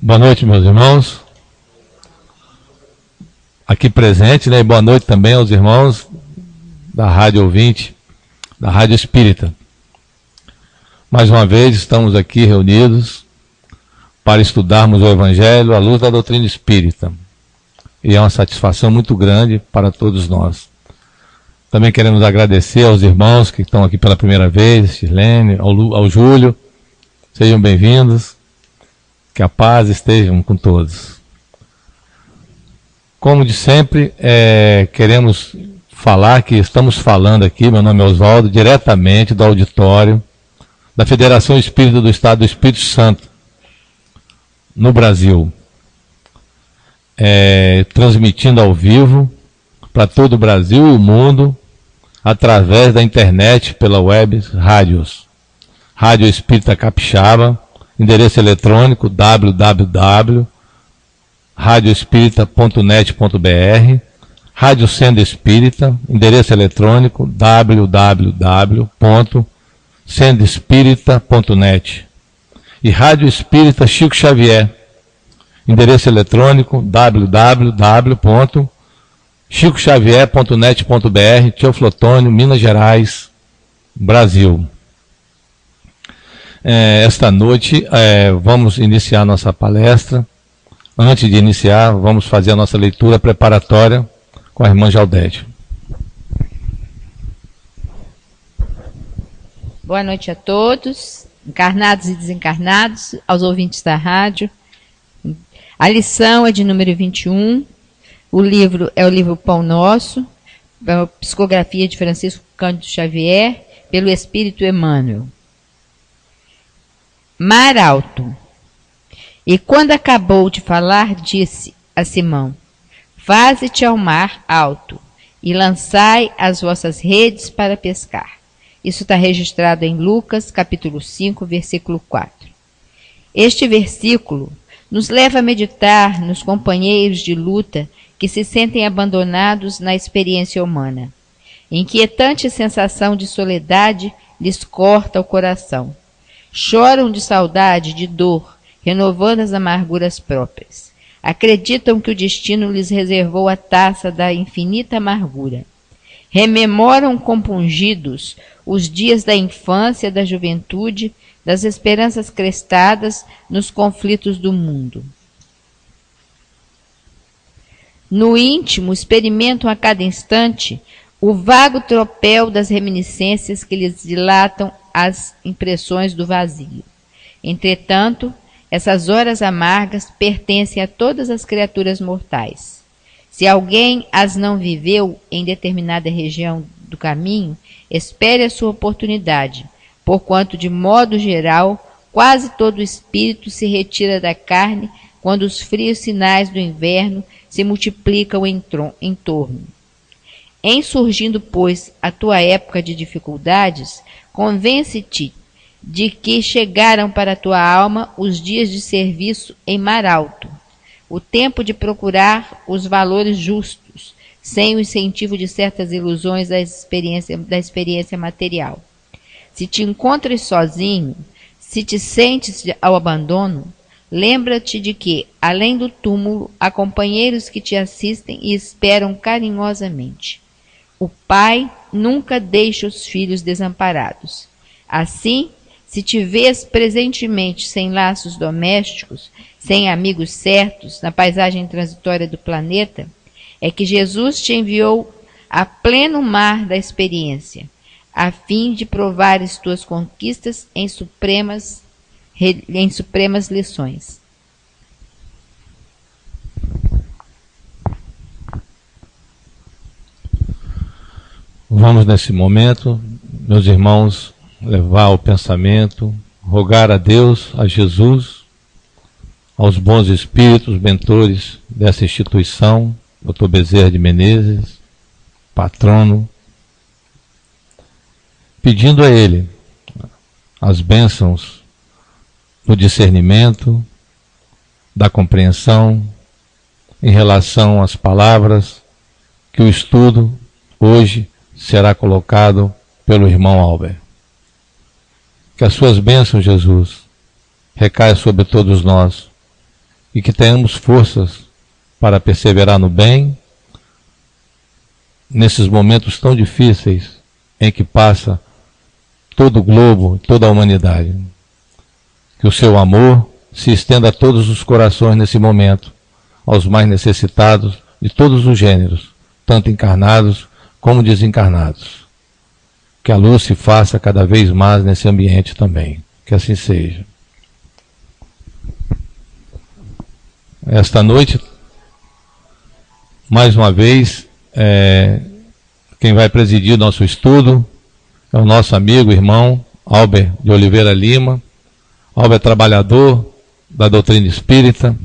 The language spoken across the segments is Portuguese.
Boa noite, meus irmãos, aqui presentes, né? E boa noite também aos irmãos da Rádio Ouvinte, da Rádio Espírita. Mais uma vez estamos aqui reunidos para estudarmos o Evangelho à luz da doutrina espírita. E é uma satisfação muito grande para todos nós. Também queremos agradecer aos irmãos que estão aqui pela primeira vez, Shirlene, ao Júlio. Sejam bem-vindos. Que a paz esteja com todos. Como de sempre, queremos falar que estamos falando aqui, meu nome é Oswaldo, diretamente do auditório da Federação Espírita do Estado do Espírito Santo, no Brasil. Transmitindo ao vivo para todo o Brasil e o mundo, através da internet, pela web, rádios. Rádio Espírita Capixaba, endereço eletrônico www.radioespírita.net.br, Rádio Sendo Espírita, endereço eletrônico www.sendespírita.net, e Rádio Espírita Chico Xavier, endereço eletrônico www.chicoxavier.net.br, Teoflotônio, Minas Gerais, Brasil. Esta noite vamos iniciar nossa palestra. Antes de iniciar, vamos fazer a nossa leitura preparatória com a irmã Jaldete. Boa noite a todos, encarnados e desencarnados, aos ouvintes da rádio. A lição é de número 21, o livro é o livro Pão Nosso, a psicografia de Francisco Cândido Xavier, pelo Espírito Emmanuel. Mar alto. E quando acabou de falar, disse a Simão: Faze-te ao mar alto, e lançai as vossas redes para pescar. Isso está registrado em Lucas, capítulo 5, versículo 4. Este versículo nos leva a meditar nos companheiros de luta que se sentem abandonados na experiência humana. Inquietante sensação de soledade lhes corta o coração. Choram de saudade, de dor, renovando as amarguras próprias. Acreditam que o destino lhes reservou a taça da infinita amargura. Rememoram compungidos os dias da infância, da juventude, das esperanças crestadas nos conflitos do mundo. No íntimo, experimentam a cada instante o vago tropel das reminiscências que lhes dilatam as impressões do vazio. Entretanto, essas horas amargas pertencem a todas as criaturas mortais. Se alguém as não viveu em determinada região do caminho, espere a sua oportunidade, porquanto, de modo geral, quase todo o espírito se retira da carne quando os frios sinais do inverno se multiplicam em torno. Em surgindo, pois, a tua época de dificuldades, convence-te de que chegaram para a tua alma os dias de serviço em mar alto, o tempo de procurar os valores justos, sem o incentivo de certas ilusões da experiência material. Se te encontras sozinho, se te sentes ao abandono, lembra-te de que, além do túmulo, há companheiros que te assistem e esperam carinhosamente. O pai nunca deixa os filhos desamparados. Assim, se te vês presentemente sem laços domésticos, sem amigos certos, na paisagem transitória do planeta, é que Jesus te enviou a pleno mar da experiência, a fim de provares tuas conquistas em supremas lições. Vamos, nesse momento, meus irmãos, levar o pensamento, rogar a Deus, a Jesus, aos bons espíritos, mentores dessa instituição, Dr. Bezerra de Menezes, patrono, pedindo a Ele as bênçãos do discernimento, da compreensão, em relação às palavras que o estudo hoje será colocado pelo irmão Albert. Que as suas bênçãos, Jesus, recaiam sobre todos nós e que tenhamos forças para perseverar no bem, nesses momentos tão difíceis em que passa todo o globo, toda a humanidade. Que o seu amor se estenda a todos os corações nesse momento, aos mais necessitados de todos os gêneros, tanto encarnados como desencarnados. Que a luz se faça cada vez mais nesse ambiente também. Que assim seja. Esta noite, mais uma vez, quem vai presidir o nosso estudo é o nosso amigo, irmão, Albert de Oliveira Lima. Albert é trabalhador da doutrina espírita,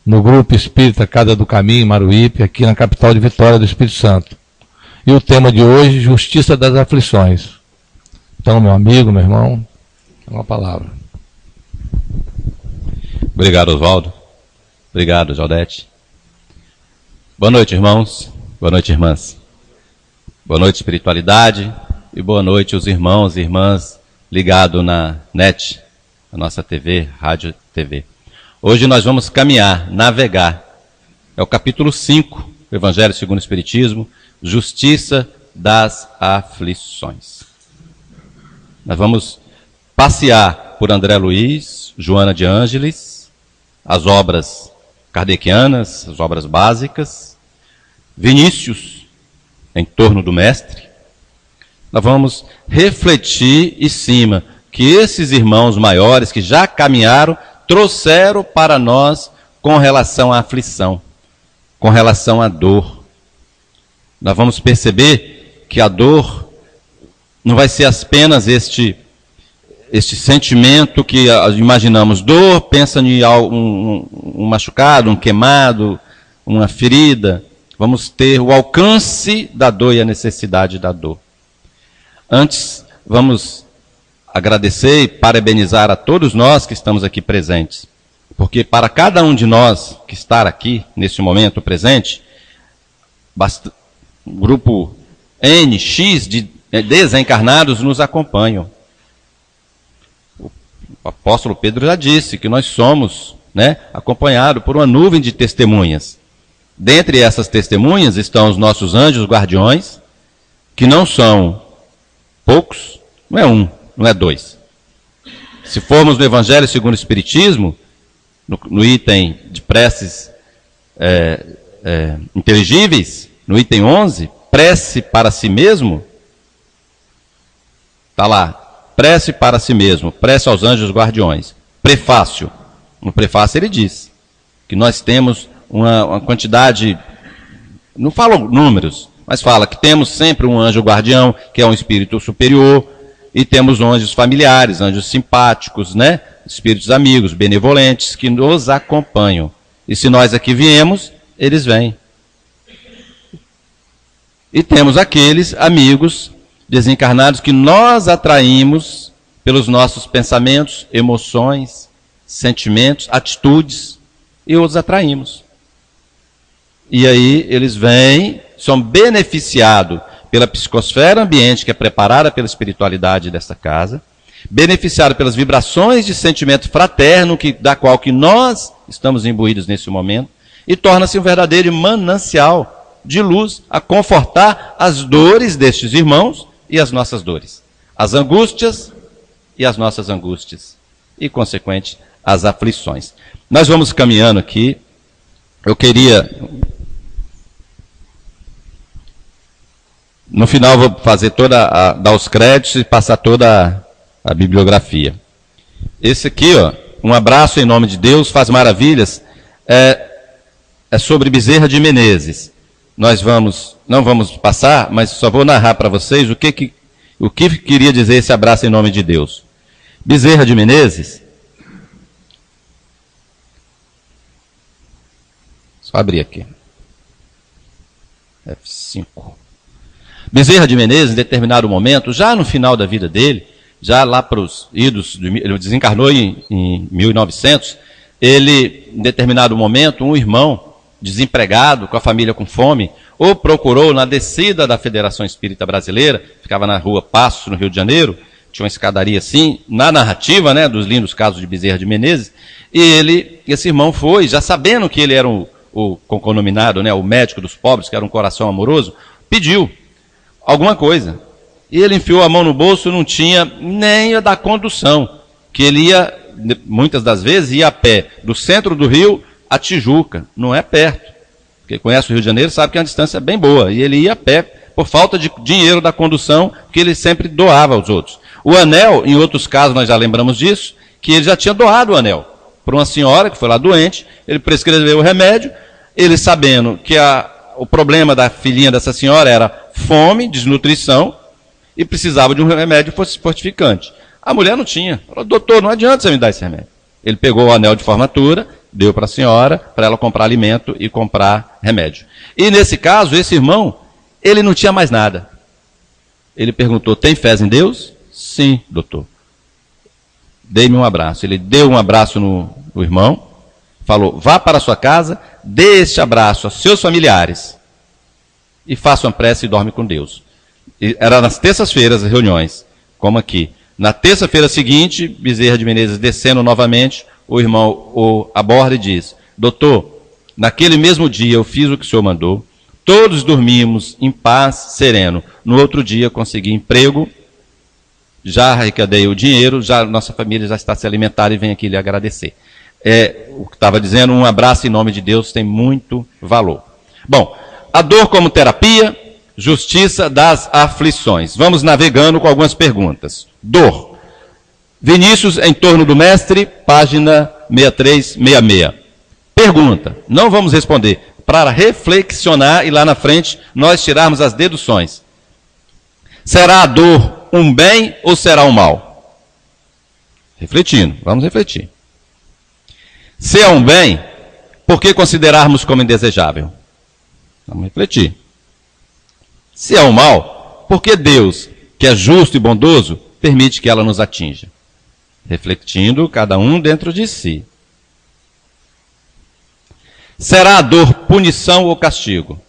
no Grupo Espírita Casa do Caminho, em Maruípe, aqui na capital de Vitória do Espírito Santo. E o tema de hoje, Justiça das Aflições. Então, meu amigo, meu irmão, uma palavra. Obrigado, Oswaldo. Obrigado, Jaldete. Boa noite, irmãos. Boa noite, irmãs. Boa noite, espiritualidade. E boa noite, os irmãos e irmãs ligados na NET, a nossa TV, Rádio TV. Hoje nós vamos caminhar, navegar. É o capítulo 5 do Evangelho segundo o Espiritismo, Justiça das Aflições. Nós vamos passear por André Luiz, Joana de Ângeles, as obras kardecianas, as obras básicas, Vinícius, em torno do Mestre. Nós vamos refletir em cima que esses irmãos maiores que já caminharam, trouxeram para nós com relação à aflição, com relação à dor. Nós vamos perceber que a dor não vai ser apenas este sentimento que imaginamos. Dor, pensa em um machucado, um queimado, uma ferida. Vamos ter o alcance da dor e a necessidade da dor. Antes, vamos agradecer e parabenizar a todos nós que estamos aqui presentes. Porque para cada um de nós que está aqui, nesse momento presente, um grupo N, X de desencarnados nos acompanham. O apóstolo Pedro já disse que nós somos, acompanhados por uma nuvem de testemunhas. Dentre essas testemunhas estão os nossos anjos guardiões, que não são poucos, não é um, não é dois. Se formos no Evangelho segundo o Espiritismo, no item de preces inteligíveis, no item 11, prece para si mesmo, está lá, prece para si mesmo, prece aos anjos guardiões. Prefácio, no prefácio ele diz que nós temos uma quantidade, não fala números, mas fala que temos sempre um anjo guardião, que é um espírito superior, e temos anjos familiares, anjos simpáticos, espíritos amigos, benevolentes, que nos acompanham. E se nós aqui viemos, eles vêm. E temos aqueles amigos desencarnados que nós atraímos pelos nossos pensamentos, emoções, sentimentos, atitudes, e os atraímos. E aí eles vêm, são beneficiados pela psicosfera ambiente que é preparada pela espiritualidade desta casa, beneficiados pelas vibrações de sentimento fraterno da qual que nós estamos imbuídos nesse momento, e torna-se um verdadeiro manancial de luz a confortar as dores destes irmãos e as nossas dores, as angústias e as nossas angústias, e consequente as aflições. Nós vamos caminhando aqui. Eu queria, no final vou fazer dar os créditos e passar toda a bibliografia. Esse aqui, um abraço em nome de Deus, faz maravilhas, é sobre Bezerra de Menezes. Nós não vamos passar, mas só vou narrar para vocês o que queria dizer esse abraço em nome de Deus. Bezerra de Menezes, só abrir aqui, F5. Bezerra de Menezes, em determinado momento, já no final da vida dele, já lá para os idos, ele desencarnou em 1900, ele, em determinado momento, um irmão desempregado, com a família com fome, o procurou na descida da Federação Espírita Brasileira, ficava na rua Passos, no Rio de Janeiro, tinha uma escadaria assim, na narrativa dos lindos casos de Bezerra de Menezes, E esse irmão foi, já sabendo que ele era o conconominado, né, o médico dos pobres, que era um coração amoroso, pediu alguma coisa. E ele enfiou a mão no bolso, não tinha nem a da condução, que ele ia, muitas das vezes, ia a pé do centro do Rio a Tijuca, não é perto. Quem conhece o Rio de Janeiro sabe que é uma distância bem boa, e ele ia a pé por falta de dinheiro da condução, que ele sempre doava aos outros. O anel, em outros casos nós já lembramos disso, que ele já tinha doado o anel para uma senhora que foi lá doente, ele prescreveu o remédio, ele sabendo que o problema da filhinha dessa senhora era fome, desnutrição, e precisava de um remédio fortificante. A mulher não tinha. Falou, doutor, não adianta você me dar esse remédio. Ele pegou o anel de formatura, deu para a senhora, para ela comprar alimento e comprar remédio. E nesse caso, esse irmão, ele não tinha mais nada. Ele perguntou, tem fé em Deus? Sim, doutor. Dei-me um abraço. Ele deu um abraço no irmão, falou, vá para a sua casa, dê este abraço aos seus familiares e faça uma prece e dorme com Deus. E era nas terças-feiras as reuniões, como aqui. Na terça-feira seguinte, Bezerra de Menezes descendo novamente, o irmão o aborda e diz, doutor, naquele mesmo dia eu fiz o que o senhor mandou, todos dormimos em paz, sereno. No outro dia consegui emprego, já arrecadei o dinheiro, já nossa família já está se alimentando e vem aqui lhe agradecer. O que estava dizendo, um abraço em nome de Deus tem muito valor. Bom, a dor como terapia, justiça das aflições. Vamos navegando com algumas perguntas. Dor. Vinícius, em torno do mestre, página 6366. Pergunta, não vamos responder, para reflexionar e lá na frente nós tirarmos as deduções. Será a dor um bem ou será um mal? Refletindo, vamos refletir. Se é um bem, por que considerarmos como indesejável? Vamos refletir. Se é um mal, por que Deus, que é justo e bondoso, permite que ela nos atinja? Refletindo cada um dentro de si. Será a dor punição ou castigo?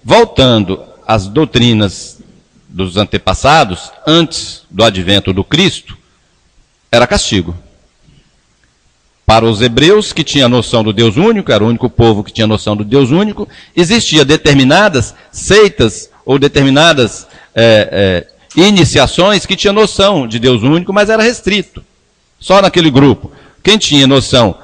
Voltando às doutrinas dos antepassados, antes do advento do Cristo, era castigo. Para os hebreus, que tinham noção do Deus único, era o único povo que tinha noção do Deus único, existia determinadas seitas ou determinadas iniciações que tinham noção de Deus único, mas era restrito. Só naquele grupo. Quem tinha noção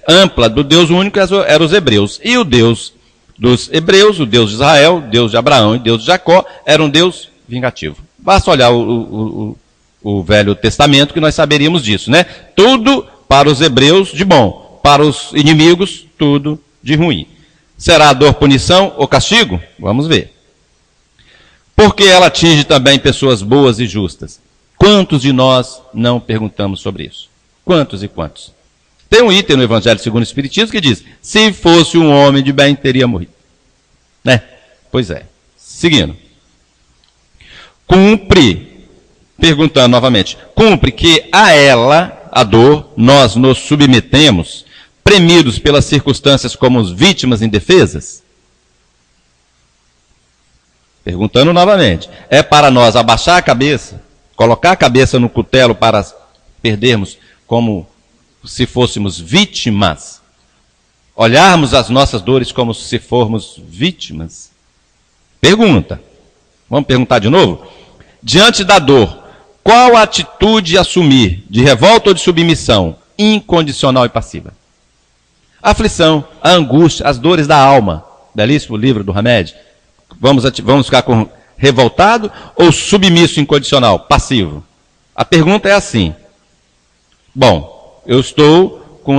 ampla do Deus único eram os hebreus. E o Deus dos hebreus, o Deus de Israel, o Deus de Abraão e o Deus de Jacó, era um Deus vingativo. Basta olhar o Velho Testamento que nós saberíamos disso, né? Tudo para os hebreus de bom, para os inimigos, tudo de ruim. Será a dor punição ou castigo? Vamos ver. Porque ela atinge também pessoas boas e justas. Quantos de nós não perguntamos sobre isso? Quantos e quantos? Tem um item no Evangelho segundo o Espiritismo que diz, se fosse um homem de bem, teria morrido. Né? Pois é. Seguindo. Cumpre, perguntando novamente, cumpre que a ela, a dor, nós nos submetemos, premidos pelas circunstâncias como vítimas indefesas? Perguntando novamente, é para nós abaixar a cabeça, colocar a cabeça no cutelo para perdermos como se fôssemos vítimas? Olharmos as nossas dores como se formos vítimas? Pergunta. Vamos perguntar de novo? Diante da dor, qual a atitude assumir, de revolta ou de submissão, incondicional e passiva? A aflição, a angústia, as dores da alma. Belíssimo livro do Hamed. Vamos ficar com revoltado ou submisso incondicional, passivo? A pergunta é assim. Bom, eu estou com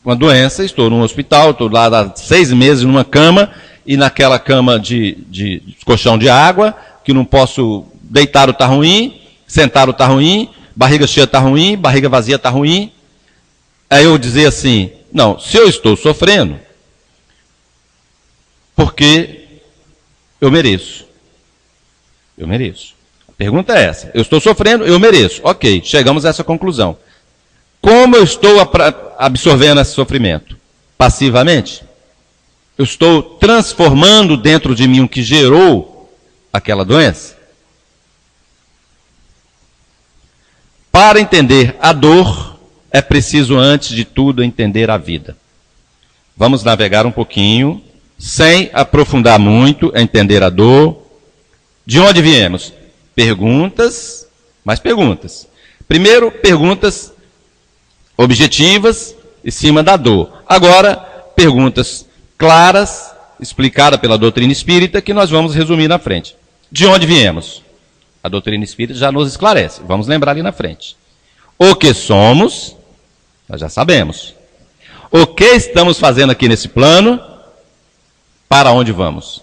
uma doença, estou num hospital, estou lá há 6 meses numa cama, e naquela cama de colchão de água, que não posso deitar está ruim, sentar está ruim, barriga cheia está ruim, barriga vazia está ruim. Aí eu dizer assim, não, se eu estou sofrendo, porque eu mereço. Eu mereço. A pergunta é essa. Eu estou sofrendo, eu mereço. Ok, chegamos a essa conclusão. Como eu estou absorvendo esse sofrimento? Passivamente? Eu estou transformando dentro de mim o que gerou aquela doença? Para entender a dor, é preciso, antes de tudo, entender a vida. Vamos navegar um pouquinho, sem aprofundar muito, entender a dor. De onde viemos? Perguntas, mais perguntas. Primeiro, perguntas objetivas em cima da dor. Agora, perguntas claras, explicadas pela doutrina espírita, que nós vamos resumir na frente. De onde viemos? A doutrina espírita já nos esclarece. Vamos lembrar ali na frente. O que somos, nós já sabemos. O que estamos fazendo aqui nesse plano? Para onde vamos?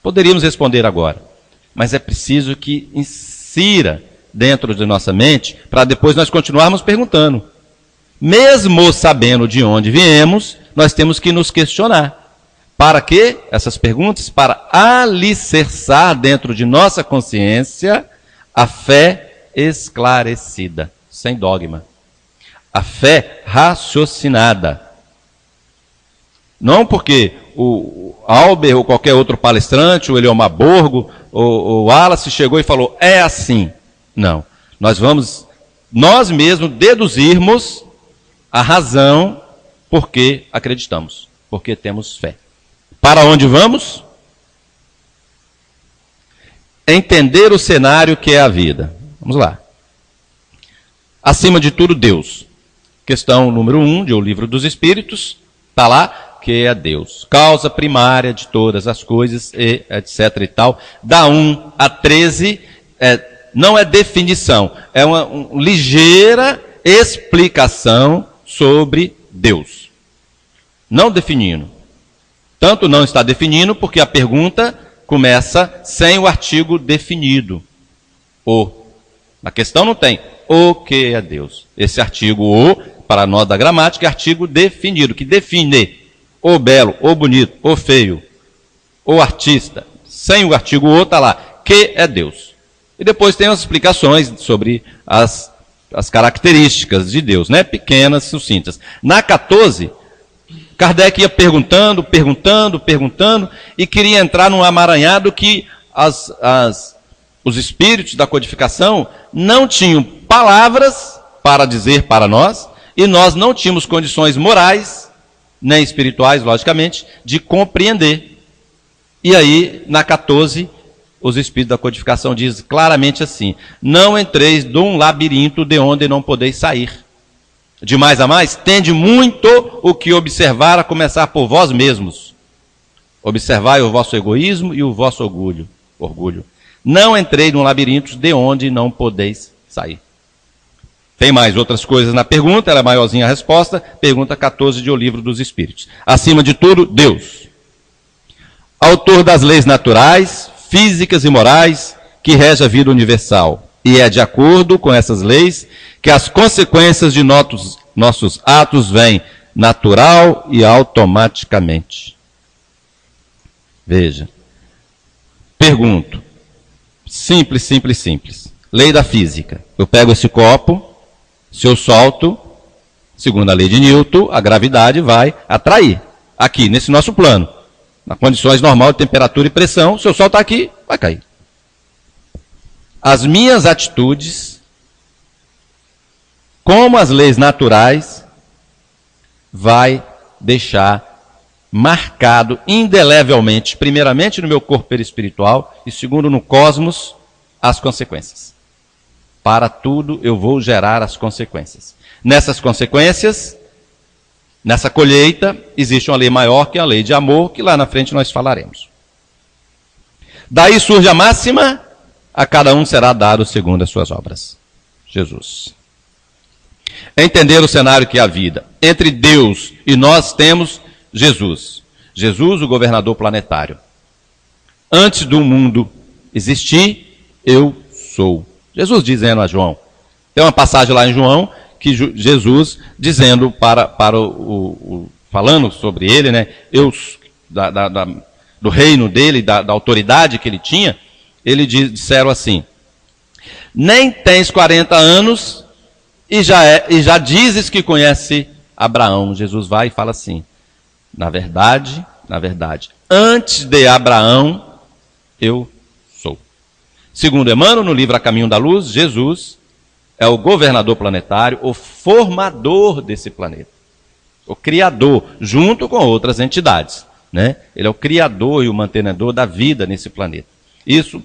Poderíamos responder agora, mas é preciso que insira dentro de nossa mente, para depois nós continuarmos perguntando. Mesmo sabendo de onde viemos, nós temos que nos questionar. Para quê? Essas perguntas, para alicerçar dentro de nossa consciência a fé esclarecida, sem dogma. A fé raciocinada. Não porque o Albert ou qualquer outro palestrante, o Eliomar Borgo, o Wallace chegou e falou, é assim. Não. Nós mesmos deduzirmos a razão por que acreditamos, porque temos fé. Para onde vamos? Entender o cenário que é a vida. Vamos lá. Acima de tudo, Deus. Questão número 1 de O Livro dos Espíritos, está lá, que é Deus. Causa primária de todas as coisas, e etc e tal. Da 1 a 13, não é definição, é uma ligeira explicação sobre Deus. Não definindo. Tanto não está definindo, porque a pergunta começa sem o artigo definido. A questão não tem o que é Deus. Esse artigo o, para nós da gramática, é artigo definido, que define o belo, o bonito, o feio, o artista. Sem o artigo o, está lá, que é Deus. E depois tem as explicações sobre as características de Deus, né? Pequenas, sucintas. Na 14, Kardec ia perguntando, e queria entrar num amaranhado que os espíritos da codificação não tinham palavras para dizer para nós, e nós não tínhamos condições morais, nem espirituais, logicamente, de compreender. E aí, na 14, os espíritos da codificação dizem claramente assim, não entreis de um labirinto de onde não podeis sair. De mais a mais, tende muito o que observar, a começar por vós mesmos. Observai o vosso egoísmo e o vosso orgulho. Não entrei num labirinto de onde não podeis sair. Tem mais outras coisas na pergunta, ela é maiorzinha a resposta. Pergunta 14 de O Livro dos Espíritos. Acima de tudo, Deus. Autor das leis naturais, físicas e morais, que rege a vida universal. E é de acordo com essas leis que as consequências de nossos atos vêm natural e automaticamente. Veja. Pergunto. Simples. Lei da física. Eu pego esse copo, se eu solto, segundo a lei de Newton, a gravidade vai atrair. Aqui, nesse nosso plano. Nas condições normais de temperatura e pressão, se eu soltar aqui, vai cair. As minhas atitudes, como as leis naturais, vai deixar marcado indelevelmente, primeiramente no meu corpo perispiritual e segundo no cosmos, as consequências. Para tudo eu vou gerar as consequências. Nessas consequências, nessa colheita, existe uma lei maior que é a lei de amor, que lá na frente nós falaremos. Daí surge a máxima, a cada um será dado segundo as suas obras. Jesus. Entender o cenário que é a vida. Entre Deus e nós temos Jesus. Jesus, o governador planetário. Antes do mundo existir, eu sou. Jesus dizendo a João. Tem uma passagem lá em João, que Jesus dizendo falando sobre ele, né? Do reino dele, da autoridade que ele tinha, disseram assim, nem tens 40 anos e já dizes que conhece Abraão. Jesus vai e fala assim, na verdade, antes de Abraão, eu sou. Segundo Emmanuel, no livro A Caminho da Luz, Jesus é o governador planetário, o formador desse planeta. O criador, junto com outras entidades, né? Ele é o criador e o mantenedor da vida nesse planeta. Isso,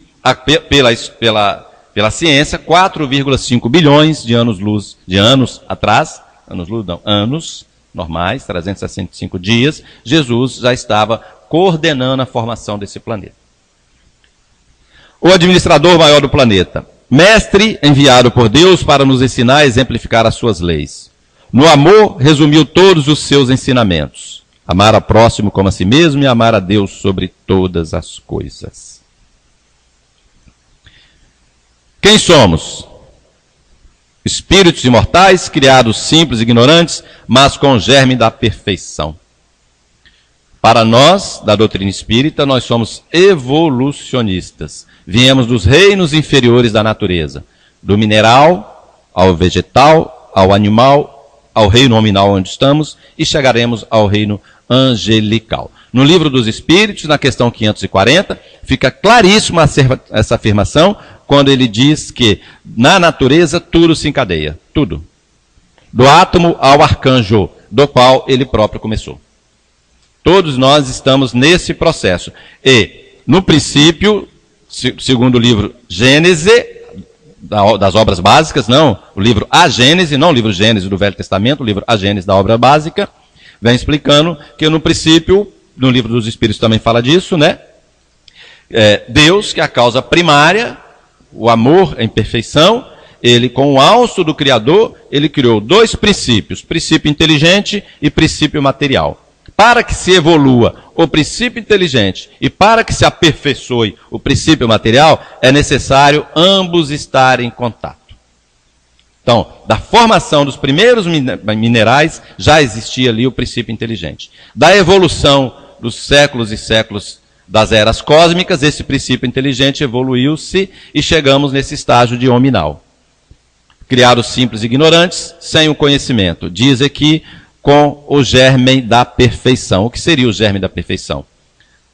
pela ciência, 4,5 bilhões de anos-luz, de anos atrás, anos-luz não, anos normais, 365 dias, Jesus já estava coordenando a formação desse planeta. O administrador maior do planeta, mestre enviado por Deus para nos ensinar e exemplificar as suas leis. No amor, resumiu todos os seus ensinamentos. Amar ao próximo como a si mesmo e amar a Deus sobre todas as coisas. Quem somos? Espíritos imortais, criados simples e ignorantes, mas com o germe da perfeição. Para nós, da doutrina espírita, nós somos evolucionistas. Viemos dos reinos inferiores da natureza, do mineral ao vegetal, ao animal, ao reino nominal onde estamos, e chegaremos ao reino angelical. No livro dos Espíritos, na questão 540, fica claríssima essa afirmação, quando ele diz que na natureza tudo se encadeia, tudo. Do átomo ao arcanjo, do qual ele próprio começou. Todos nós estamos nesse processo. E, no princípio, segundo o livro Gênese, das obras básicas, não, o livro A Gênese, não o livro Gênese do Velho Testamento, o livro A Gênese da obra básica, vem explicando que no princípio, no livro dos Espíritos também fala disso, né? Deus, que é a causa primária, o amor em perfeição, ele com o auxílio do Criador, ele criou dois princípios, princípio inteligente e princípio material. Para que se evolua o princípio inteligente e para que se aperfeiçoe o princípio material, é necessário ambos estarem em contato. Então, da formação dos primeiros minerais, já existia ali o princípio inteligente. Da evolução dos séculos e séculos das eras cósmicas, esse princípio inteligente evoluiu-se e chegamos nesse estágio de hominal. Criados simples e ignorantes, sem o conhecimento. Diz aqui, com o germe da perfeição. O que seria o germe da perfeição?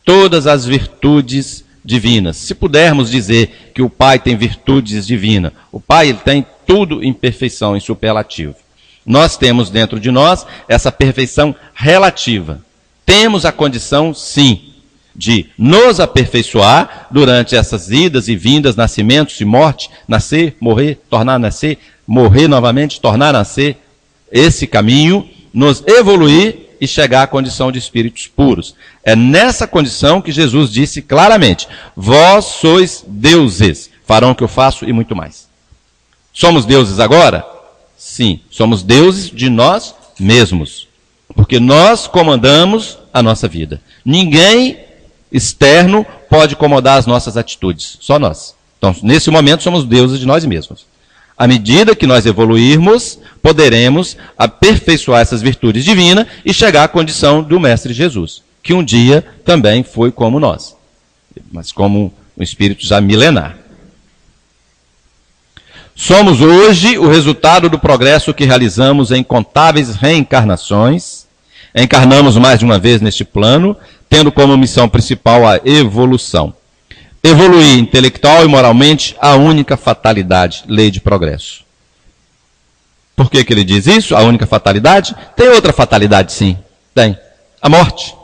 Todas as virtudes divinas. Se pudermos dizer que o Pai tem virtudes divinas, o Pai ele tem tudo em perfeição, em superlativo. Nós temos dentro de nós essa perfeição relativa. Temos a condição, sim, de nos aperfeiçoar durante essas idas e vindas, nascimentos e morte, nascer, morrer, tornar a nascer, morrer novamente, tornar a nascer, esse caminho, nos evoluir e chegar à condição de espíritos puros. É nessa condição que Jesus disse claramente, vós sois deuses, farão o que eu faço e muito mais. Somos deuses agora? Sim, somos deuses de nós mesmos, porque nós comandamos a nossa vida. Ninguém externo pode comandar as nossas atitudes, só nós. Então, nesse momento, somos deuses de nós mesmos. À medida que nós evoluirmos, poderemos aperfeiçoar essas virtudes divinas e chegar à condição do Mestre Jesus, que um dia também foi como nós, mas como um espírito já milenar. Somos hoje o resultado do progresso que realizamos em incontáveis reencarnações. Encarnamos mais de uma vez neste plano, tendo como missão principal a evolução. Evoluir intelectual e moralmente, a única fatalidade, lei de progresso. Por que ele diz isso? A única fatalidade? Tem outra fatalidade, sim. Tem. A morte.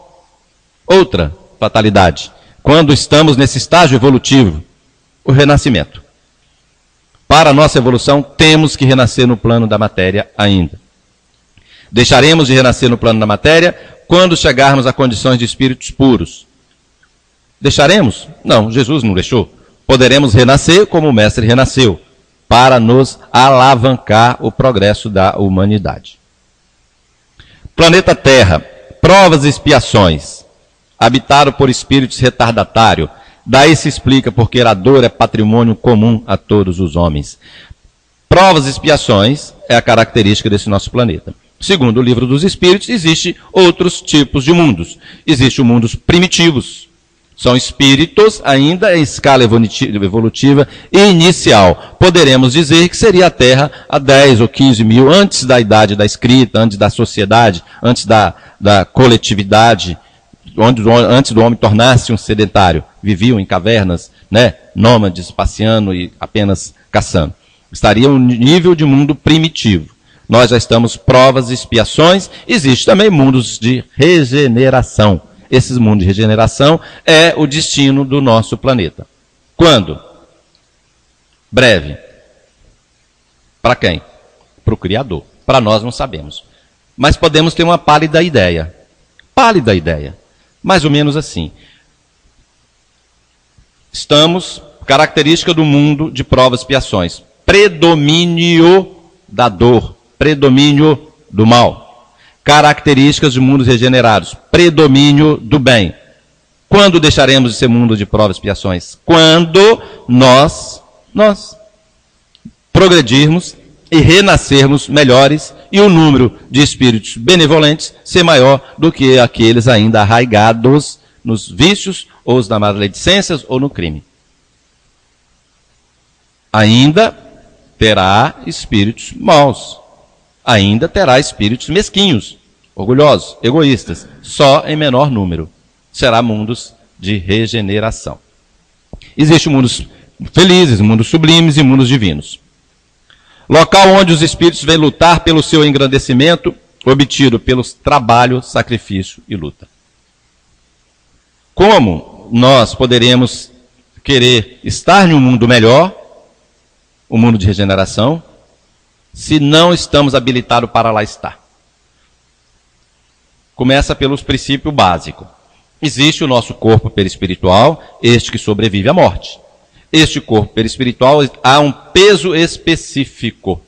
Outra fatalidade. Quando estamos nesse estágio evolutivo, o renascimento. Para a nossa evolução, temos que renascer no plano da matéria ainda. Deixaremos de renascer no plano da matéria quando chegarmos a condições de espíritos puros. Deixaremos? Não, Jesus não deixou. Poderemos renascer como o Mestre renasceu, para nos alavancar o progresso da humanidade. Planeta Terra, provas e expiações, habitado por espíritos retardatários. Daí se explica porque a dor é patrimônio comum a todos os homens. Provas e expiações é a característica desse nosso planeta. Segundo o livro dos Espíritos, existem outros tipos de mundos. Existem os mundos primitivos. São espíritos ainda em escala evolutiva e inicial. Poderemos dizer que seria a Terra há 10 ou 15 mil, antes da idade da escrita, antes da sociedade, antes da coletividade, antes do homem tornar-se um sedentário. Viviam em cavernas, né, nômades, passeando e apenas caçando. Estaria um nível de mundo primitivo. Nós já estamos provas e expiações. Existe também mundos de regeneração. Esses mundos de regeneração é o destino do nosso planeta. Quando? Breve. Para quem? Para o Criador. Para nós não sabemos. Mas podemos ter uma pálida ideia. Pálida ideia. Mais ou menos assim. Estamos, característica do mundo de provas e expiações. Predomínio da dor. Predomínio do mal. Características de mundos regenerados. Predomínio do bem. Quando deixaremos de ser mundo de provas e expiações? Quando nós progredirmos e renascermos melhores e o número de espíritos benevolentes ser maior do que aqueles ainda arraigados nos vícios, ou nas maledicências, ou no crime. Ainda terá espíritos maus. Ainda terá espíritos mesquinhos, orgulhosos, egoístas, só em menor número. Será mundos de regeneração. Existem mundos felizes, mundos sublimes e mundos divinos. Local onde os espíritos vêm lutar pelo seu engrandecimento, obtido pelo trabalho, sacrifício e luta. Como nós poderemos querer estar em um mundo melhor, um mundo de regeneração, se não estamos habilitados para lá estar? Começa pelos princípios básicos. Existe o nosso corpo perispiritual, este que sobrevive à morte. Este corpo perispiritual há um peso específico.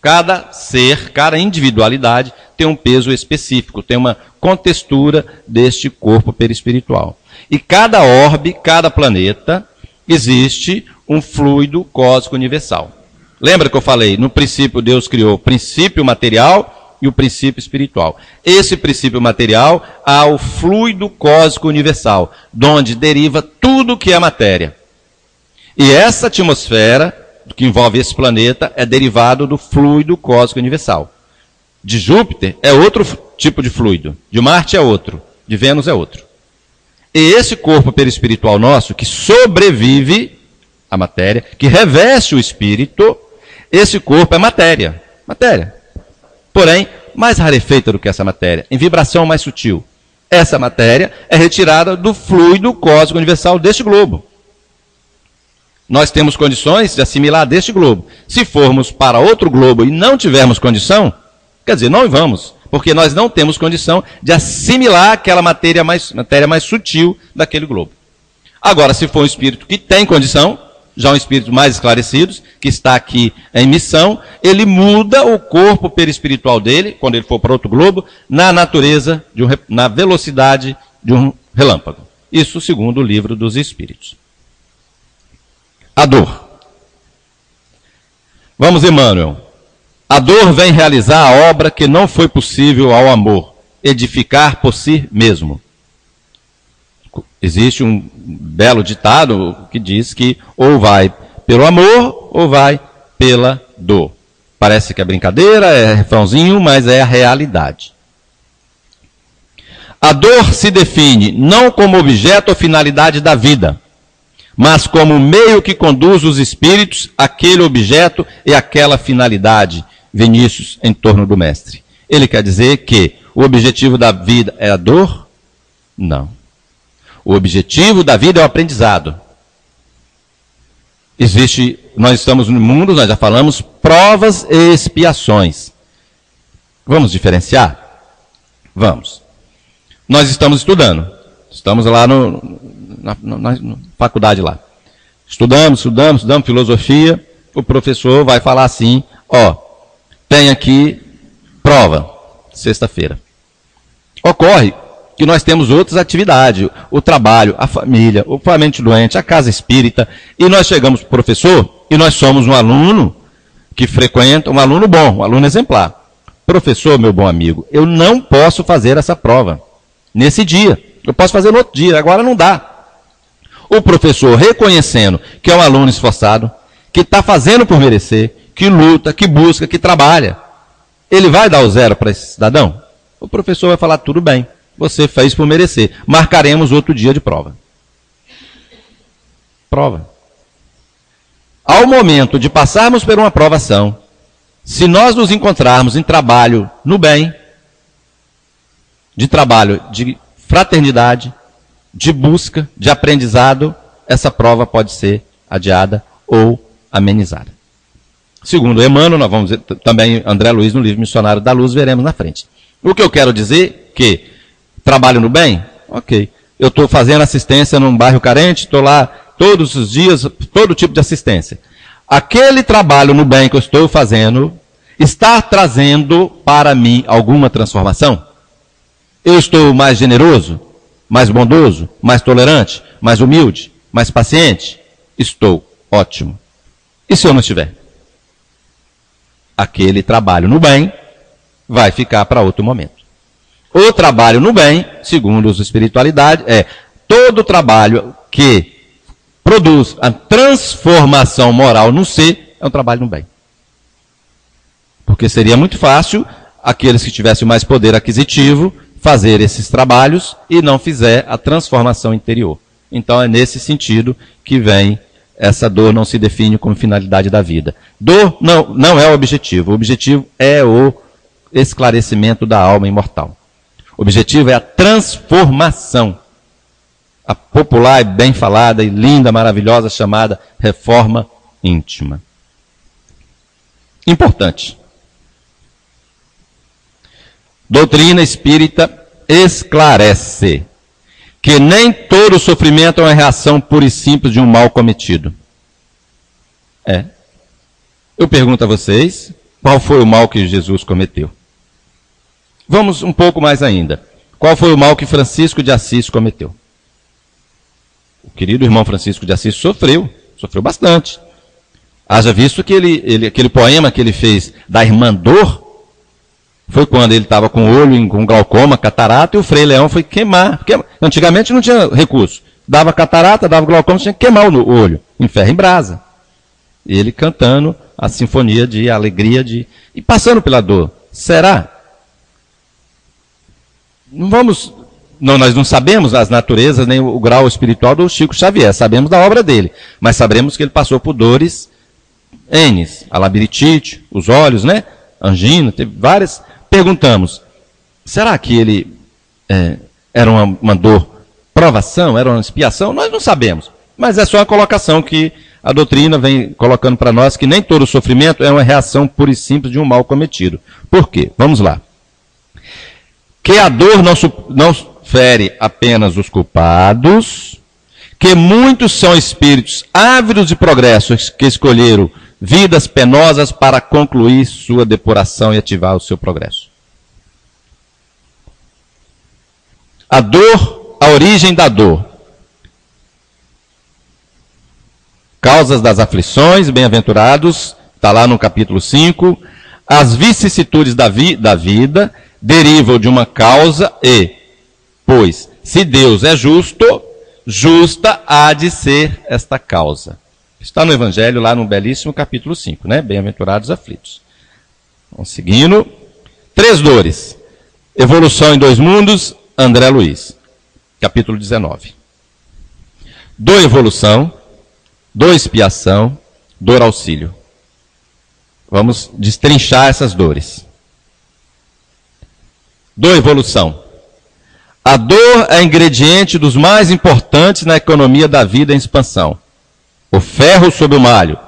Cada ser, cada individualidade tem um peso específico, tem uma contextura deste corpo perispiritual. E cada orbe, cada planeta, existe um fluido cósmico universal. Lembra que eu falei? No princípio Deus criou o princípio material e o princípio espiritual. Esse princípio material há o fluido cósmico universal, de onde deriva tudo que é matéria. E essa atmosfera que envolve esse planeta é derivado do fluido cósmico universal. De Júpiter é outro tipo de fluido, de Marte é outro, de Vênus é outro. E esse corpo perispiritual nosso, que sobrevive à matéria, que reveste o espírito, esse corpo é matéria. Matéria. Porém, mais rarefeita do que essa matéria, em vibração mais sutil. Essa matéria é retirada do fluido cósmico universal deste globo. Nós temos condições de assimilar deste globo. Se formos para outro globo e não tivermos condição, quer dizer, não vamos, porque nós não temos condição de assimilar aquela matéria mais sutil daquele globo. Agora, se for um espírito que tem condição, já um espírito mais esclarecido, que está aqui em missão, ele muda o corpo perispiritual dele, quando ele for para outro globo, na natureza, na velocidade de um relâmpago. Isso segundo o livro dos Espíritos. A dor. Vamos, Emmanuel. A dor vem realizar a obra que não foi possível ao amor, edificar por si mesmo. Existe um belo ditado que diz que ou vai pelo amor ou vai pela dor. Parece que é brincadeira, é refrãozinho, mas é a realidade. A dor se define não como objeto ou finalidade da vida, mas como meio que conduz os espíritos àquele objeto e àquela finalidade, Vinícius, em torno do mestre. Ele quer dizer que o objetivo da vida é a dor? Não. O objetivo da vida é o aprendizado. Nós estamos no mundo, nós já falamos, provas e expiações. Vamos diferenciar? Vamos. Nós estamos estudando. Estamos lá na faculdade lá. Estudamos filosofia. O professor vai falar assim, tem aqui prova, sexta-feira. Ocorre que nós temos outras atividades, o trabalho, a família, o parente doente, a casa espírita, e nós chegamos para o professor, e nós somos um aluno que frequenta, um aluno bom, um aluno exemplar. Professor, meu bom amigo, eu não posso fazer essa prova nesse dia. Eu posso fazer no outro dia, agora não dá. O professor, reconhecendo que é um aluno esforçado, que está fazendo por merecer, que luta, que busca, que trabalha, ele vai dar o 0 para esse cidadão? O professor vai falar, tudo bem, você fez por merecer. Marcaremos outro dia de prova. Prova. ao momento de passarmos por uma provação, se nós nos encontrarmos em trabalho no bem, de trabalho de fraternidade, de busca, de aprendizado, essa prova pode ser adiada ou amenizada. Segundo Emmanuel, nós vamos ver também André Luiz no livro Missionário da Luz, veremos na frente. O que eu quero dizer é que trabalho no bem? Ok. Eu estou fazendo assistência num bairro carente, estou lá todos os dias, todo tipo de assistência. Aquele trabalho no bem que eu estou fazendo está trazendo para mim alguma transformação? Eu estou mais generoso, mais bondoso, mais tolerante, mais humilde, mais paciente? Estou. Ótimo. E se eu não estiver? Aquele trabalho no bem vai ficar para outro momento. O trabalho no bem, segundo os espiritualidade, é todo trabalho que produz a transformação moral no ser, é um trabalho no bem. Porque seria muito fácil aqueles que tivessem mais poder aquisitivo fazer esses trabalhos e não fizer a transformação interior. Então é nesse sentido que vem essa dor. Não se define como finalidade da vida. Dor não é o objetivo. O objetivo é o esclarecimento da alma imortal. O objetivo é a transformação. A popular e bem falada e linda, maravilhosa, chamada reforma íntima. Importante. Doutrina espírita esclarece que nem todo sofrimento é uma reação pura e simples de um mal cometido. Eu pergunto a vocês, qual foi o mal que Jesus cometeu? Vamos um pouco mais ainda. Qual foi o mal que Francisco de Assis cometeu? O querido irmão Francisco de Assis sofreu bastante. Haja visto que aquele poema que ele fez da Irmã Dor, foi quando ele estava com o olho com glaucoma, catarata, e o Frei Leão foi queimar. Porque antigamente não tinha recurso. Dava catarata, dava glaucoma, tinha que queimar o olho, em ferro em brasa. E ele cantando a sinfonia de alegria e passando pela dor. Será? Nós não sabemos as naturezas, nem o grau espiritual do Chico Xavier. Sabemos da obra dele. Mas sabemos que ele passou por dores N's, a labirintite, os olhos, né? Angina, teve várias. Perguntamos, será que ele era uma dor, provação, era uma expiação? Nós não sabemos, mas é só uma colocação que a doutrina vem colocando para nós, que nem todo sofrimento é uma reação pura e simples de um mal cometido. Por quê? Vamos lá. Que a dor não fere apenas os culpados, que muitos são espíritos ávidos de progressos que escolheram vidas penosas para concluir sua depuração e ativar o seu progresso. A dor, a origem da dor. Causas das aflições, bem-aventurados, está lá no capítulo 5. As vicissitudes da vida derivam de uma causa pois, se Deus é justo, justa há de ser esta causa. Está no Evangelho, lá no belíssimo capítulo 5, né? Bem-aventurados aflitos. Vamos seguindo. 3 dores. Evolução em 2 mundos, André Luiz. Capítulo 19. Dor evolução, dor expiação, dor auxílio. Vamos destrinchar essas dores. Dor evolução. A dor é ingrediente dos mais importantes na economia da vida em expansão. O ferro sob o malho,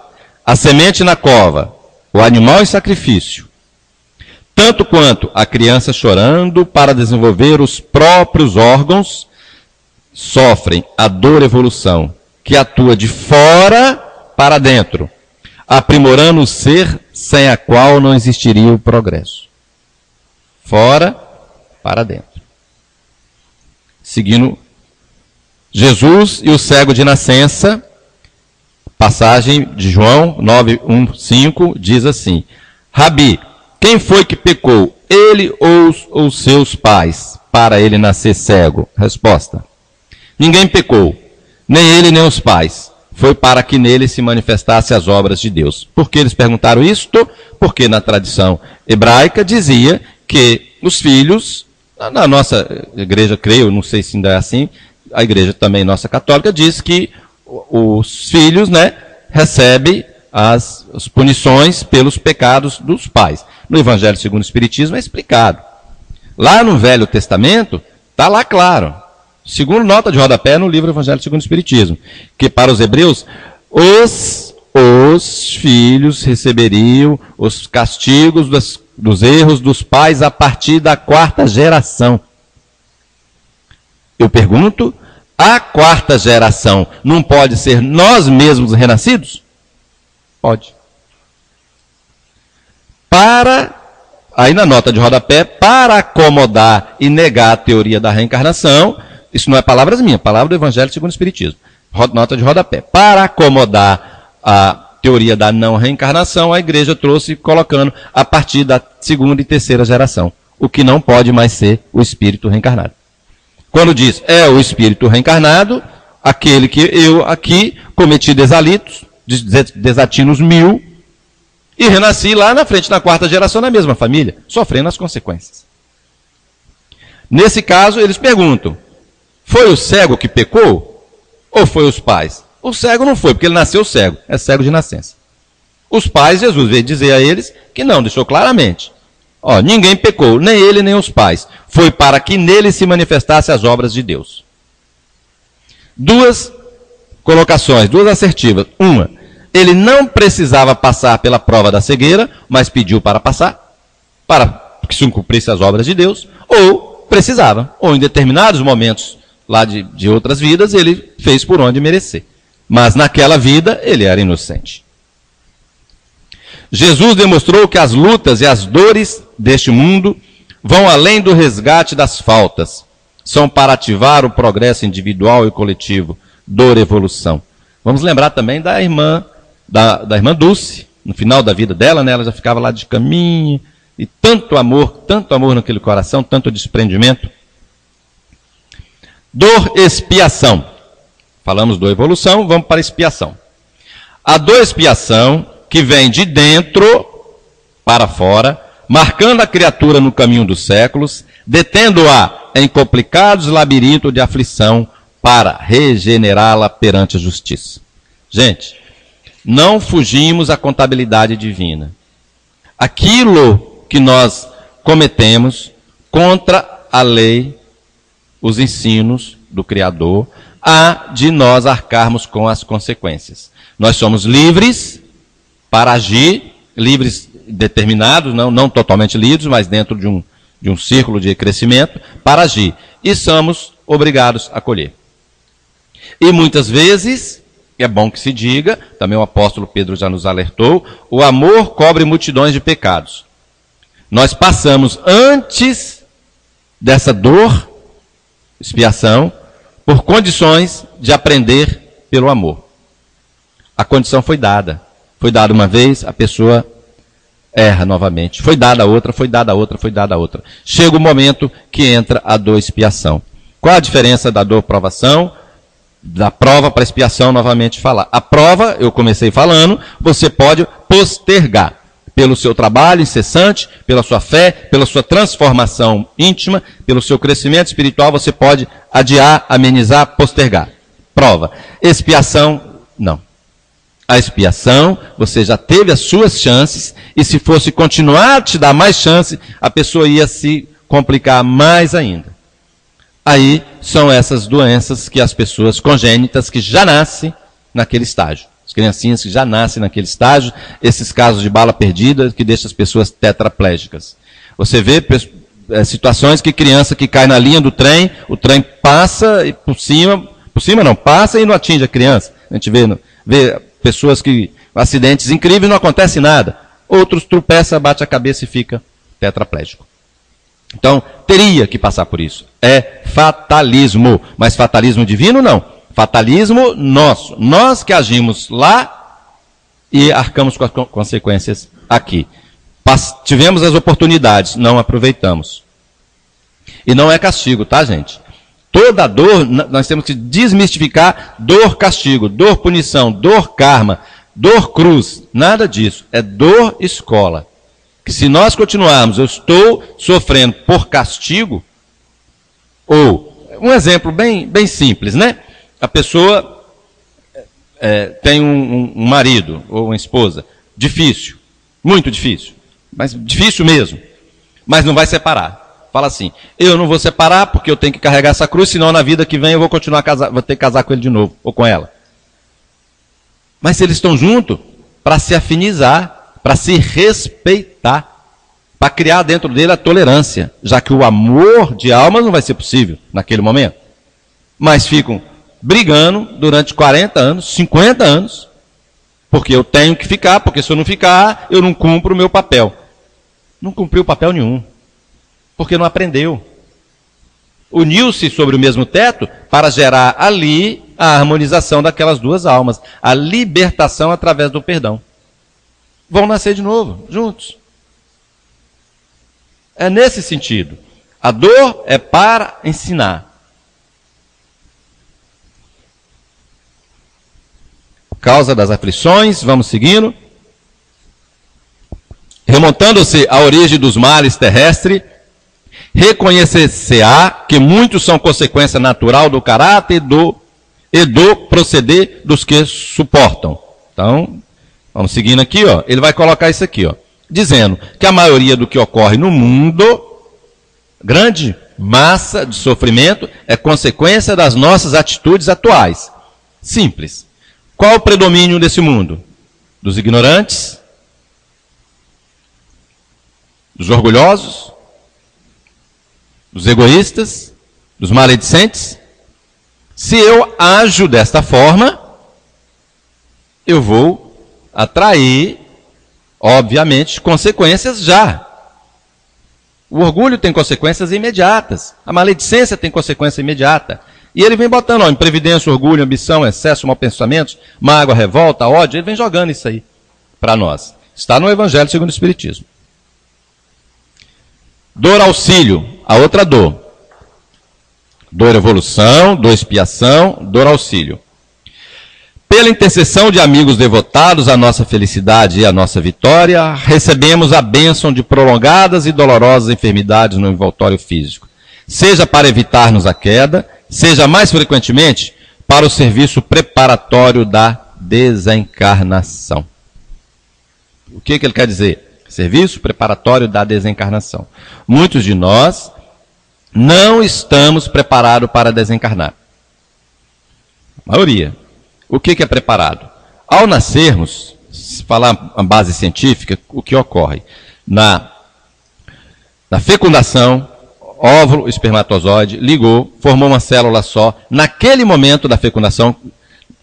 a semente na cova, o animal em sacrifício. Tanto quanto a criança chorando para desenvolver os próprios órgãos, sofrem a dor evolução, que atua de fora para dentro, aprimorando o ser sem a qual não existiria o progresso. Fora para dentro. Seguindo Jesus e o cego de nascença, passagem de João 9:1-5 diz assim: Rabi, quem foi que pecou, ele ou os seus pais, para ele nascer cego? Resposta: ninguém pecou, nem ele nem os pais. Foi para que nele se manifestassem as obras de Deus. Por que eles perguntaram isto? Porque na tradição hebraica dizia que os filhos, na nossa igreja, creio, não sei se ainda é assim, a igreja também nossa católica diz que os filhos, né, recebe as punições pelos pecados dos pais. No Evangelho segundo o Espiritismo é explicado. Lá no Velho Testamento, está lá claro. Segundo nota de rodapé no livro Evangelho segundo o Espiritismo, que para os hebreus, os filhos receberiam os castigos dos erros dos pais a partir da 4ª geração. Eu pergunto, a 4ª geração não pode ser nós mesmos renascidos? Pode. Aí na nota de rodapé, para acomodar e negar a teoria da reencarnação, isso não é palavras minhas, palavra do Evangelho segundo o Espiritismo. Nota de rodapé. Para acomodar a teoria da não reencarnação, a igreja trouxe colocando a partir da 2ª e 3ª geração, o que não pode mais ser o espírito reencarnado. Quando diz é o espírito reencarnado, aquele que eu aqui cometi desatinos 1000 e renasci lá na frente, na 4ª geração, na mesma família, sofrendo as consequências. Nesse caso, eles perguntam, foi o cego que pecou? Ou foi os pais? O cego não foi, porque ele nasceu cego, é cego de nascença. Os pais, Jesus veio dizer a eles que não, deixou claramente. Ninguém pecou, nem ele nem os pais. Foi para que nele se manifestassem as obras de Deus. 2 colocações, 2 assertivas. Uma, ele não precisava passar pela prova da cegueira, mas pediu para passar, para que se cumprisse as obras de Deus, ou precisava, ou em determinados momentos lá de outras vidas, ele fez por onde merecer. Mas naquela vida, ele era inocente. Jesus demonstrou que as lutas e as dores deste mundo vão além do resgate das faltas. São para ativar o progresso individual e coletivo, dor e evolução. Vamos lembrar também da irmã Dulce, no final da vida dela, né, ela já ficava lá de caminho, e tanto amor naquele coração, tanto desprendimento. Dor e expiação. Falamos dor e evolução, vamos para a expiação. A dor e expiação que vem de dentro para fora, marcando a criatura no caminho dos séculos, detendo-a em complicados labirintos de aflição para regenerá-la perante a justiça. Gente, não fugimos à contabilidade divina. Aquilo que nós cometemos contra a lei, os ensinos do Criador, há de nós arcarmos com as consequências. Nós somos livres para agir, livres determinados, não totalmente livres, mas dentro de um círculo de crescimento, para agir. E somos obrigados a colher. E muitas vezes, é bom que se diga, também o apóstolo Pedro já nos alertou, o amor cobre multidões de pecados. Nós passamos antes dessa dor, expiação, por condições de aprender pelo amor. A condição foi dada. Foi dada uma vez, a pessoa erra novamente. Foi dada outra, foi dada outra, foi dada outra. Chega o momento que entra a dor expiação. Qual a diferença da dor provação, da prova para expiação, novamente falar? A prova, eu comecei falando, você pode postergar. Pelo seu trabalho incessante, pela sua fé, pela sua transformação íntima, pelo seu crescimento espiritual, você pode adiar, amenizar, postergar. Prova. Expiação, não. A expiação, você já teve as suas chances, e se fosse continuar a te dar mais chance, a pessoa ia se complicar mais ainda. Aí são essas doenças que as pessoas congênitas que já nascem naquele estágio. As criancinhas que já nascem naquele estágio, esses casos de bala perdida que deixam as pessoas tetraplégicas. Você vê situações que criança que cai na linha do trem, o trem passa e por cima não, passa e não atinge a criança. A gente vê pessoas que, acidentes incríveis, não acontece nada. Outros tropeçam, bate a cabeça e fica tetraplégico. Então, teria que passar por isso. É fatalismo, mas fatalismo divino não. Fatalismo nosso. Nós que agimos lá e arcamos com as consequências aqui. Tivemos as oportunidades, não aproveitamos. E não é castigo, tá, gente? Toda dor, nós temos que desmistificar dor, castigo, dor, punição, dor, karma, dor, cruz. Nada disso. É dor, escola. Que se nós continuarmos, eu estou sofrendo por castigo, ou, um exemplo bem simples, né? A pessoa tem um marido ou uma esposa, difícil, muito difícil, mas difícil mesmo, mas não vai separar. Fala assim, eu não vou separar porque eu tenho que carregar essa cruz, senão na vida que vem eu vou continuar vou ter que casar com ele de novo, ou com ela. Mas eles estão juntos para se afinizar, para se respeitar, para criar dentro dele a tolerância, já que o amor de almas não vai ser possível naquele momento. Mas ficam brigando durante 40 anos, 50 anos, porque eu tenho que ficar, porque se eu não ficar, eu não cumpro o meu papel. Não cumpriu papel nenhum, porque não aprendeu. Uniu-se sobre o mesmo teto para gerar ali a harmonização daquelas duas almas, a libertação através do perdão. Vão nascer de novo, juntos. É nesse sentido. A dor é para ensinar. Causa das aflições, vamos seguindo. Remontando-se à origem dos males terrestres, reconhecer-se-á que muitos são consequência natural do caráter e do proceder dos que suportam. Então, vamos seguindo aqui, ó. Ele vai colocar isso aqui, ó, dizendo que a maioria do que ocorre no mundo, grande massa de sofrimento, é consequência das nossas atitudes atuais. Simples. Qual o predomínio desse mundo? Dos ignorantes? Dos orgulhosos? Dos egoístas? Dos maledicentes? Se eu ajo desta forma, eu vou atrair, obviamente, consequências já. O orgulho tem consequências imediatas. A maledicência tem consequência imediata. E ele vem botando, ó, imprevidência, orgulho, ambição, excesso, maus pensamentos, mágoa, revolta, ódio. Ele vem jogando isso aí para nós. Está no Evangelho segundo o Espiritismo. Dor auxílio, a outra dor. Dor evolução, dor expiação, dor auxílio. Pela intercessão de amigos devotados à nossa felicidade e à nossa vitória, recebemos a bênção de prolongadas e dolorosas enfermidades no envoltório físico, seja para evitar-nos a queda, seja mais frequentemente para o serviço preparatório da desencarnação. O que ele quer dizer? Serviço preparatório da desencarnação. Muitos de nós não estamos preparados para desencarnar. A maioria. O que é preparado? Ao nascermos, se falar a base científica, o que ocorre? Na fecundação, óvulo, espermatozoide, ligou, formou uma célula só. Naquele momento da fecundação,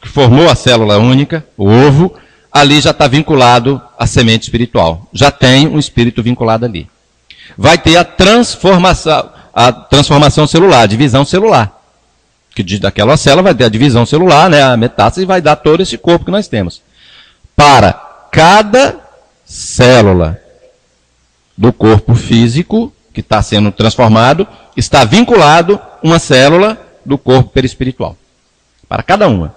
que formou a célula única, o ovo, ali já está vinculado à semente espiritual. Já tem um espírito vinculado ali. Vai ter a transformação celular, a divisão celular. Que daquela célula vai ter a divisão celular, né, a metástase, e vai dar todo esse corpo que nós temos. Para cada célula do corpo físico que está sendo transformado, está vinculado uma célula do corpo perispiritual. Para cada uma.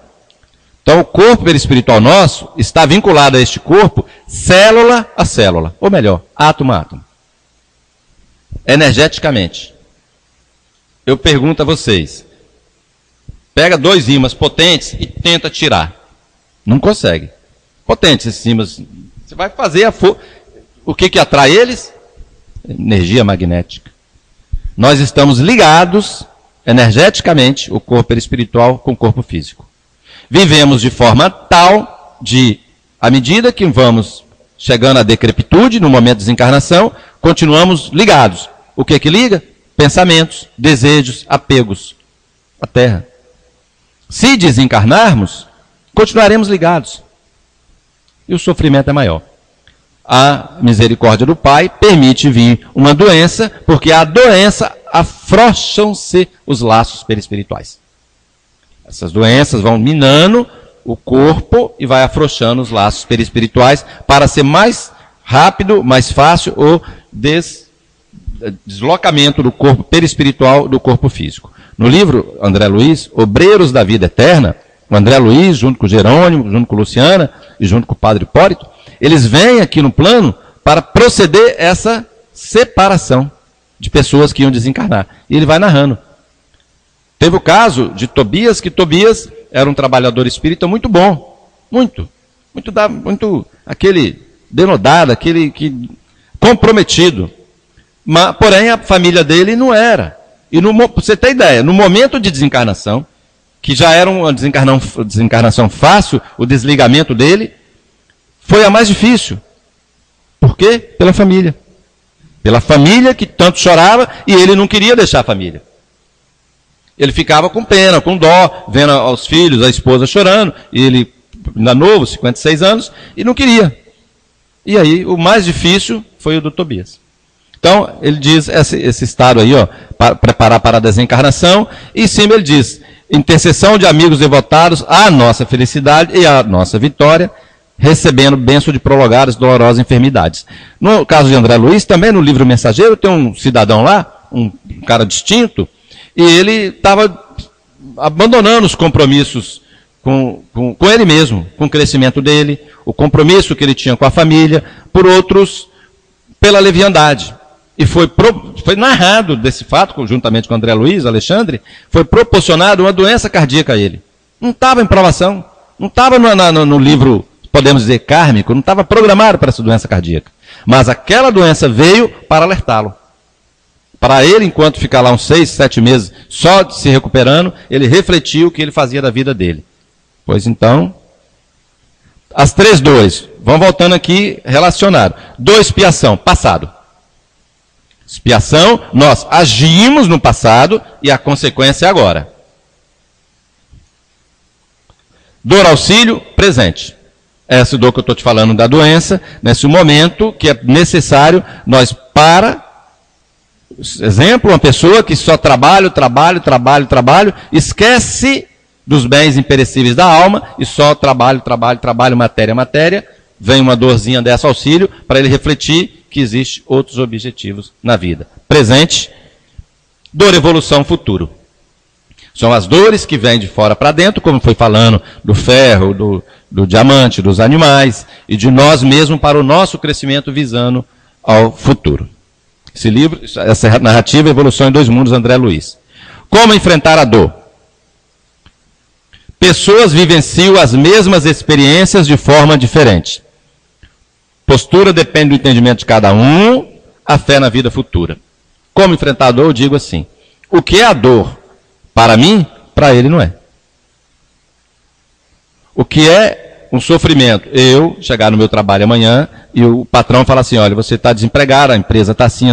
Então o corpo perispiritual nosso está vinculado a este corpo, célula a célula. Ou melhor, átomo a átomo. Energeticamente. Eu pergunto a vocês. Pega dois ímãs potentes e tenta tirar. Não consegue. Potentes esses ímãs. Você vai fazer o que atrai eles? Energia magnética. Nós estamos ligados energeticamente, o corpo perispiritual com o corpo físico. Vivemos de forma tal de, à medida que vamos chegando à decrepitude, no momento de desencarnação, continuamos ligados. O que liga? Pensamentos, desejos, apegos à Terra. Se desencarnarmos, continuaremos ligados. E o sofrimento é maior. A misericórdia do Pai permite vir uma doença, porque a doença afrouxam-se os laços perispirituais. Essas doenças vão minando o corpo e vai afrouxando os laços perispirituais para ser mais rápido, mais fácil o deslocamento do corpo perispiritual do corpo físico. No livro André Luiz, Obreiros da Vida Eterna, o André Luiz, junto com o Jerônimo, junto com Luciana e junto com o Padre Hipólito, eles vêm aqui no plano para proceder essa separação de pessoas que iam desencarnar. E ele vai narrando. Teve o caso de Tobias, que Tobias era um trabalhador espírita muito bom, muito aquele denodado, aquele que comprometido. Mas, porém, a família dele não era. E pra você ter ideia, no momento de desencarnação, que já era uma desencarnação fácil, o desligamento dele foi a mais difícil. Por quê? Pela família. Pela família que tanto chorava e ele não queria deixar a família. Ele ficava com pena, com dó, vendo os filhos, a esposa chorando, e ele, ainda novo, 56 anos, e não queria. E aí, o mais difícil foi o do Tobias. Então, ele diz esse estado aí, ó, para preparar para a desencarnação, e em cima ele diz, intercessão de amigos devotados à nossa felicidade e à nossa vitória, recebendo bênção de prolongadas dolorosas enfermidades. No caso de André Luiz, também no livro Mensageiro, tem um cidadão lá, um cara distinto, e ele estava abandonando os compromissos com ele mesmo, com o crescimento dele, o compromisso que ele tinha com a família, por outros, pela leviandade. E foi narrado desse fato, conjuntamente com André Luiz, Alexandre, foi proporcionado uma doença cardíaca a ele. Não estava em provação, não estava no livro, podemos dizer, kármico, não estava programado para essa doença cardíaca. Mas aquela doença veio para alertá-lo. Para ele, enquanto ficar lá uns 6, 7 meses só se recuperando, ele refletiu o que ele fazia da vida dele. Pois então, as 3 dores, vão voltando aqui relacionado. Dor, expiação, passado. Expiação, nós agimos no passado e a consequência é agora. Dor, auxílio, presente. Essa dor que eu estou te falando da doença, nesse momento que é necessário nós exemplo, uma pessoa que só trabalho, esquece dos bens imperecíveis da alma e só trabalho, matéria, vem uma dorzinha dessa auxílio para ele refletir que existem outros objetivos na vida. Presente, dor, evolução, futuro. São as dores que vêm de fora para dentro, como foi falando do ferro, do diamante, dos animais, e de nós mesmos para o nosso crescimento visando ao futuro. Esse livro, essa narrativa, Evolução em 2 Mundos, André Luiz. Como enfrentar a dor? Pessoas vivenciam as mesmas experiências de forma diferente. Postura depende do entendimento de cada um, a fé na vida futura. Como enfrentar a dor, eu digo assim, o que é a dor para mim, para ele não é. O que é um sofrimento? Eu chegar no meu trabalho amanhã e o patrão fala assim, olha, você está desempregado, a empresa está assim,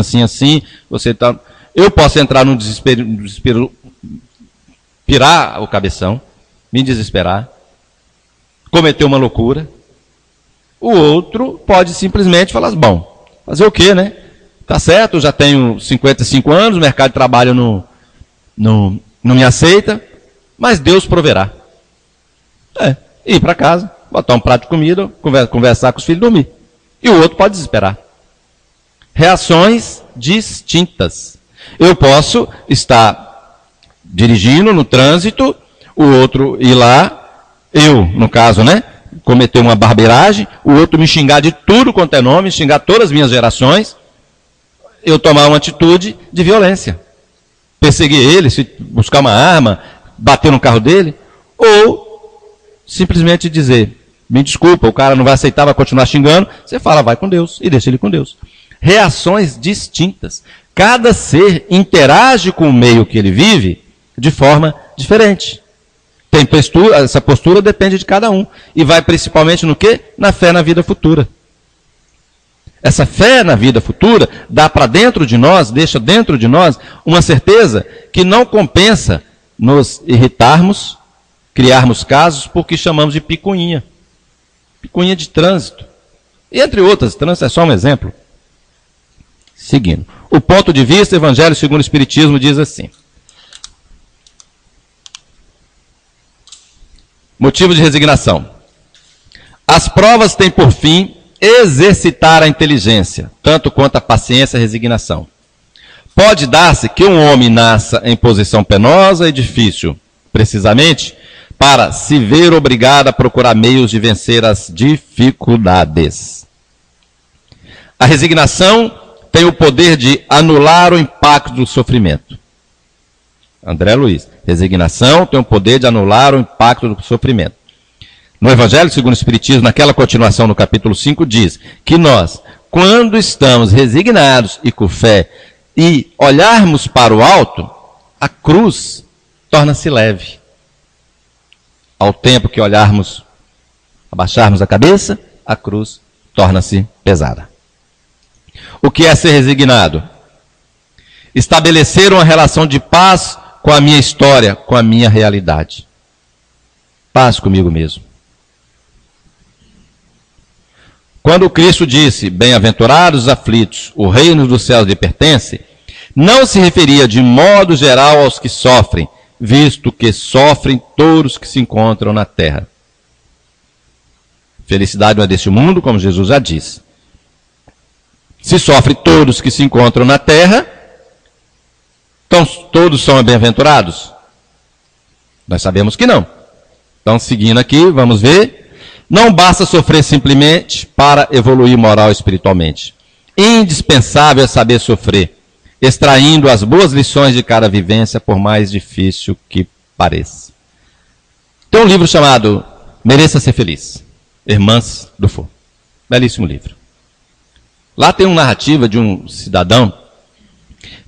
você está... Eu posso entrar num desespero, pirar o cabeção, me desesperar, cometer uma loucura. O outro pode simplesmente falar, bom, fazer o quê, né? Tá certo, eu já tenho 55 anos, o mercado de trabalho não me aceita, mas Deus proverá. Ir para casa, botar um prato de comida, conversar com os filhos e dormir. E o outro pode desesperar. Reações distintas. Eu posso estar dirigindo no trânsito, o outro ir lá, eu, no caso, né, cometer uma barbeiragem, o outro me xingar de tudo quanto é nome, xingar todas as minhas gerações, eu tomar uma atitude de violência. Perseguir ele, buscar uma arma, bater no carro dele, ou simplesmente dizer, me desculpa, o cara não vai aceitar, vai continuar xingando, você fala, vai com Deus, e deixa ele com Deus. Reações distintas. Cada ser interage com o meio que ele vive de forma diferente. Essa postura depende de cada um. E vai principalmente no quê? Na fé na vida futura. Essa fé na vida futura dá para dentro de nós, deixa dentro de nós uma certeza que não compensa nos irritarmos, criarmos casos porque chamamos de picuinha. Picuinha de trânsito. E entre outras, trânsito é só um exemplo. Seguindo. O ponto de vista, Evangelho segundo o Espiritismo, diz assim. Motivo de resignação. As provas têm por fim exercitar a inteligência, tanto quanto a paciência e a resignação. Pode dar-se que um homem nasça em posição penosa e difícil, precisamente para se ver obrigado a procurar meios de vencer as dificuldades. A resignação tem o poder de anular o impacto do sofrimento. André Luiz. Resignação tem o poder de anular o impacto do sofrimento. No Evangelho segundo o Espiritismo, naquela continuação no capítulo 5, diz que nós, quando estamos resignados e com fé e olharmos para o alto, a cruz torna-se leve. Ao tempo que olharmos, abaixarmos a cabeça, a cruz torna-se pesada. O que é ser resignado? Estabelecer uma relação de paz com a minha história, com a minha realidade. Paz comigo mesmo. Quando Cristo disse, bem-aventurados os aflitos, o reino dos céus lhe pertence, não se referia de modo geral aos que sofrem, visto que sofrem todos que se encontram na terra. Felicidade não é deste mundo, como Jesus já disse. Se sofre todos que se encontram na terra, então todos são bem-aventurados? Nós sabemos que não. Então, seguindo aqui, vamos ver. Não basta sofrer simplesmente para evoluir moral e espiritualmente. Indispensável é saber sofrer, extraindo as boas lições de cada vivência, por mais difícil que pareça. Tem um livro chamado Mereça Ser Feliz, Irmãs do Fogo. Belíssimo livro. Lá tem uma narrativa de um cidadão,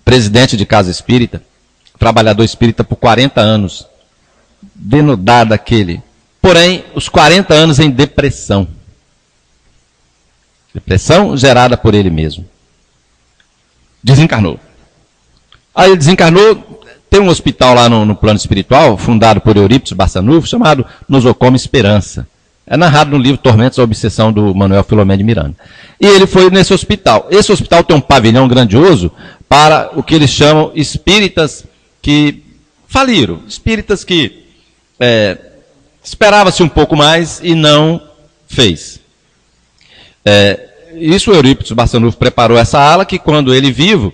presidente de casa espírita, trabalhador espírita por 40 anos, denudado aquele. Porém, os 40 anos em depressão. Depressão gerada por ele mesmo. Desencarnou. Aí ele desencarnou, tem um hospital lá no plano espiritual, fundado por Eurípides Barçanufo, chamado Nosocoma Esperança. É narrado no livro Tormentos da Obsessão, do Manuel Filomeno de Miranda. E ele foi nesse hospital. Esse hospital tem um pavilhão grandioso para o que eles chamam espíritas que faliram. Espíritas que esperava-se um pouco mais e não fez. Isso o Eurípides Barçanufo preparou essa ala que quando ele vivo,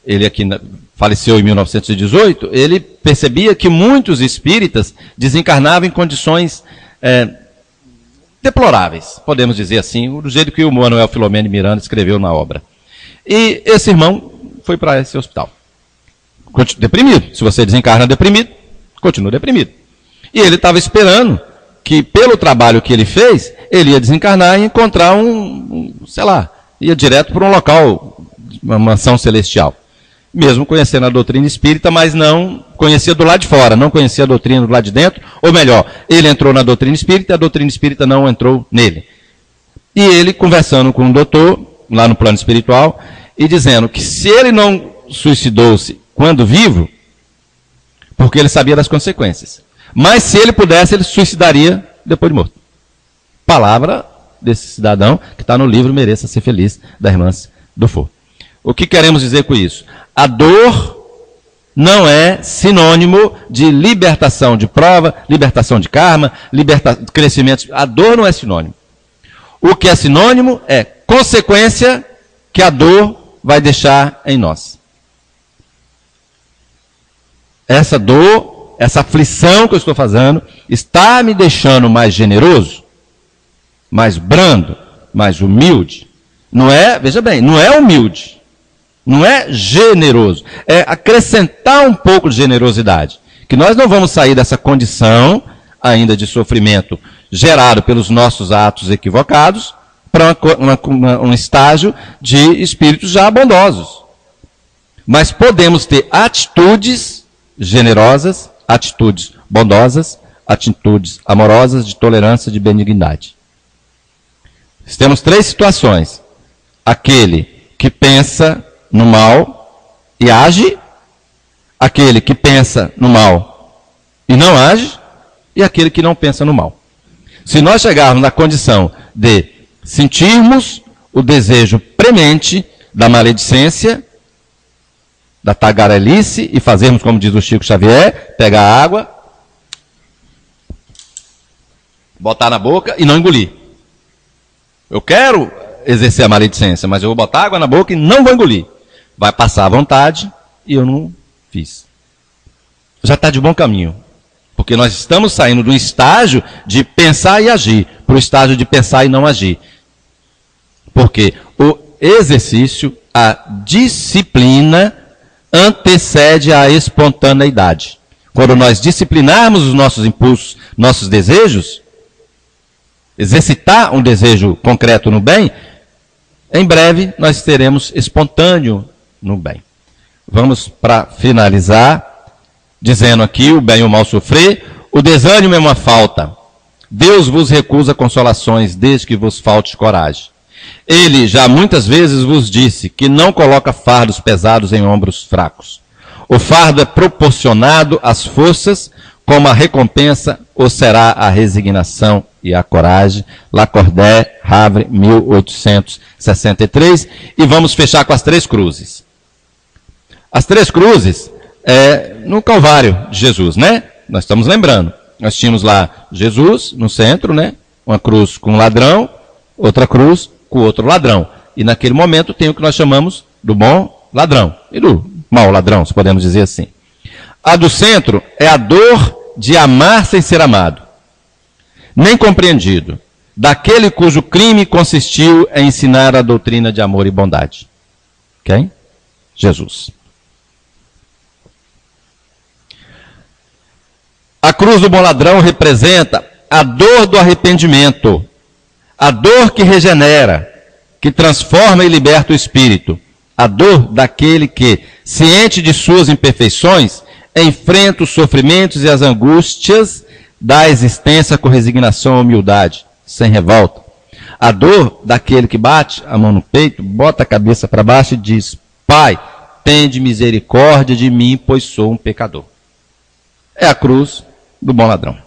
ele aqui faleceu em 1918, ele percebia que muitos espíritas desencarnavam em condições deploráveis, podemos dizer assim, do jeito que o Manuel Filomeno de Miranda escreveu na obra. E esse irmão foi para esse hospital. Deprimido. Se você desencarna deprimido, continua deprimido. E ele estava esperando que, pelo trabalho que ele fez, ele ia desencarnar e encontrar ia direto para um local, uma mansão celestial. Mesmo conhecendo a doutrina espírita, mas não conhecia do lado de fora, não conhecia a doutrina do lado de dentro, ou melhor, ele entrou na doutrina espírita e a doutrina espírita não entrou nele. E ele conversando com um doutor, lá no plano espiritual, e dizendo que se ele não suicidou-se quando vivo, porque ele sabia das consequências. Mas se ele pudesse, ele se suicidaria depois de morto. Palavra desse cidadão que está no livro Mereça Ser Feliz, da Irmãs do Fogo. O que queremos dizer com isso? A dor não é sinônimo de libertação de prova, libertação de karma, crescimento. A dor não é sinônimo. O que é sinônimo é consequência que a dor vai deixar em nós. Essa dor, essa aflição que eu estou fazendo, está me deixando mais generoso, mais brando, mais humilde. Não é, veja bem, não é humilde, não é generoso, é acrescentar um pouco de generosidade. Que nós não vamos sair dessa condição ainda de sofrimento gerado pelos nossos atos equivocados para um estágio de espíritos já bondosos. Mas podemos ter atitudes generosas, atitudes bondosas, atitudes amorosas, de tolerância, de benignidade. Temos três situações. Aquele que pensa no mal e age, aquele que pensa no mal e não age, e aquele que não pensa no mal. Se nós chegarmos na condição de sentirmos o desejo premente da maledicência, da tagarelice, e fazermos como diz o Chico Xavier, pegar a água, botar na boca e não engolir. Eu quero exercer a maledicência, mas eu vou botar água na boca e não vou engolir. Vai passar à vontade e eu não fiz. Já está de bom caminho. Porque nós estamos saindo do estágio de pensar e agir para o estágio de pensar e não agir. Porque o exercício, a disciplina, antecede a espontaneidade. Quando nós disciplinarmos os nossos impulsos, nossos desejos, exercitar um desejo concreto no bem, em breve nós teremos espontâneo no bem. Vamos para finalizar, dizendo aqui o bem e o mal sofrer. O desânimo é uma falta. Deus vos recusa consolações desde que vos falte coragem. Ele já muitas vezes vos disse que não coloca fardos pesados em ombros fracos. O fardo é proporcionado às forças, como a recompensa ou será a resignação e a coragem. Lacordaire, Havre, 1863. E vamos fechar com as 3 cruzes. As 3 cruzes é no Calvário de Jesus, né? Nós estamos lembrando. Nós tínhamos lá Jesus no centro, né? Uma cruz com um ladrão, outra cruz com outro ladrão. E naquele momento tem o que nós chamamos do bom ladrão e do mau ladrão, se podemos dizer assim. A do centro é a dor de amar sem ser amado, nem compreendido, daquele cujo crime consistiu em ensinar a doutrina de amor e bondade. Quem? Jesus. A cruz do bom ladrão representa a dor do arrependimento, a dor que regenera, que transforma e liberta o espírito, a dor daquele que, ciente de suas imperfeições, enfrenta os sofrimentos e as angústias da existência com resignação e humildade, sem revolta. A dor daquele que bate a mão no peito, bota a cabeça para baixo e diz: Pai, tende misericórdia de mim, pois sou um pecador. É a cruz do bom ladrão.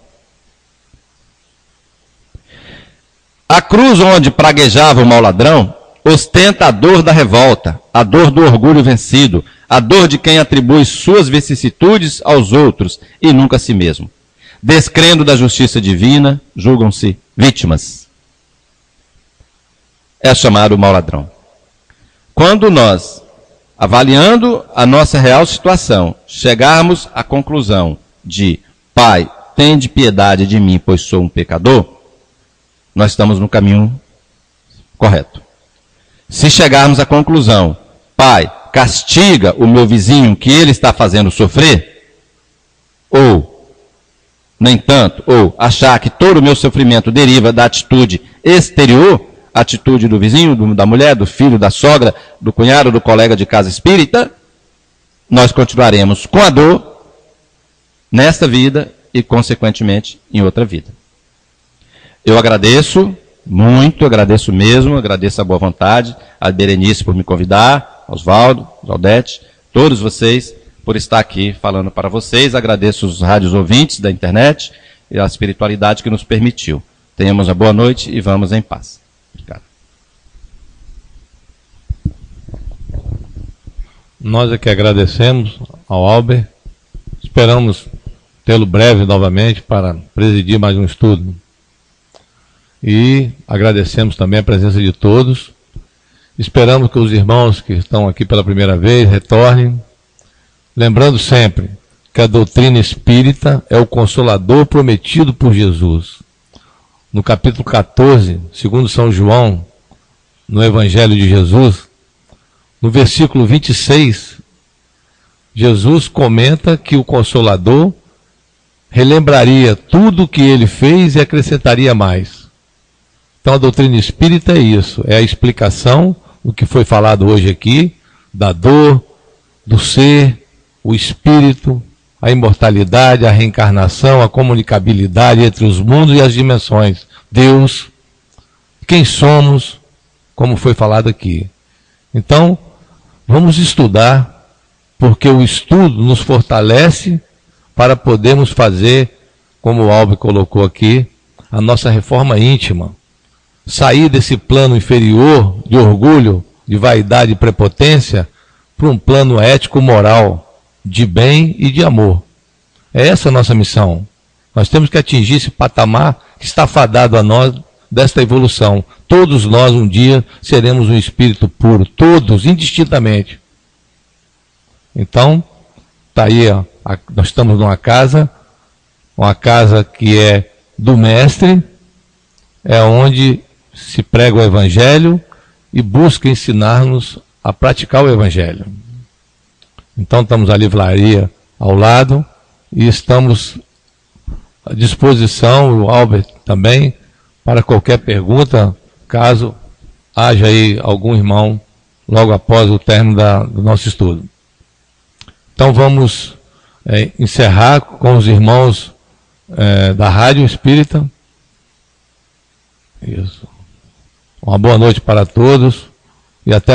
A cruz onde praguejava o mau ladrão ostenta a dor da revolta, a dor do orgulho vencido, a dor de quem atribui suas vicissitudes aos outros e nunca a si mesmo. Descrendo da justiça divina, julgam-se vítimas. É chamado o mau ladrão. Quando nós, avaliando a nossa real situação, chegarmos à conclusão de Pai, tende piedade de mim, pois sou um pecador, nós estamos no caminho correto. Se chegarmos à conclusão, Pai, castiga o meu vizinho que ele está fazendo sofrer, ou, nem tanto, ou achar que todo o meu sofrimento deriva da atitude exterior, atitude do vizinho, da mulher, do filho, da sogra, do cunhado, do colega de casa espírita, nós continuaremos com a dor nesta vida e, consequentemente, em outra vida. Eu agradeço muito, agradeço mesmo, agradeço a boa vontade, a Berenice por me convidar, Oswaldo, Jaldete, todos vocês por estar aqui falando para vocês. Agradeço os rádios ouvintes da internet e a espiritualidade que nos permitiu. Tenhamos uma boa noite e vamos em paz. Obrigado. Nós é que agradecemos ao Albert. Esperamos tê-lo breve novamente para presidir mais um estudo. E agradecemos também a presença de todos. Esperamos que os irmãos que estão aqui pela primeira vez retornem. Lembrando sempre que a doutrina espírita é o consolador prometido por Jesus. No capítulo 14, segundo São João, no Evangelho de Jesus, no versículo 26, Jesus comenta que o Consolador relembraria tudo o que ele fez e acrescentaria mais. Então a doutrina espírita é isso, é a explicação do que foi falado hoje aqui, da dor, do ser, o espírito, a imortalidade, a reencarnação, a comunicabilidade entre os mundos e as dimensões. Deus, quem somos, como foi falado aqui. Então, vamos estudar, porque o estudo nos fortalece para podermos fazer, como o Albert colocou aqui, a nossa reforma íntima. Sair desse plano inferior de orgulho, de vaidade e prepotência, para um plano ético-moral, de bem e de amor. É essa a nossa missão. Nós temos que atingir esse patamar que está fadado a nós desta evolução. Todos nós um dia seremos um espírito puro, todos, indistintamente. Então, está aí, ó, nós estamos numa casa que é do Mestre, é onde se prega o Evangelho e busca ensinar-nos a praticar o Evangelho. Então estamos a livraria ao lado e estamos à disposição, o Albert também, para qualquer pergunta, caso haja aí algum irmão logo após o término do nosso estudo. Então vamos encerrar com os irmãos da Rádio Espírita. Isso. Uma boa noite para todos e até a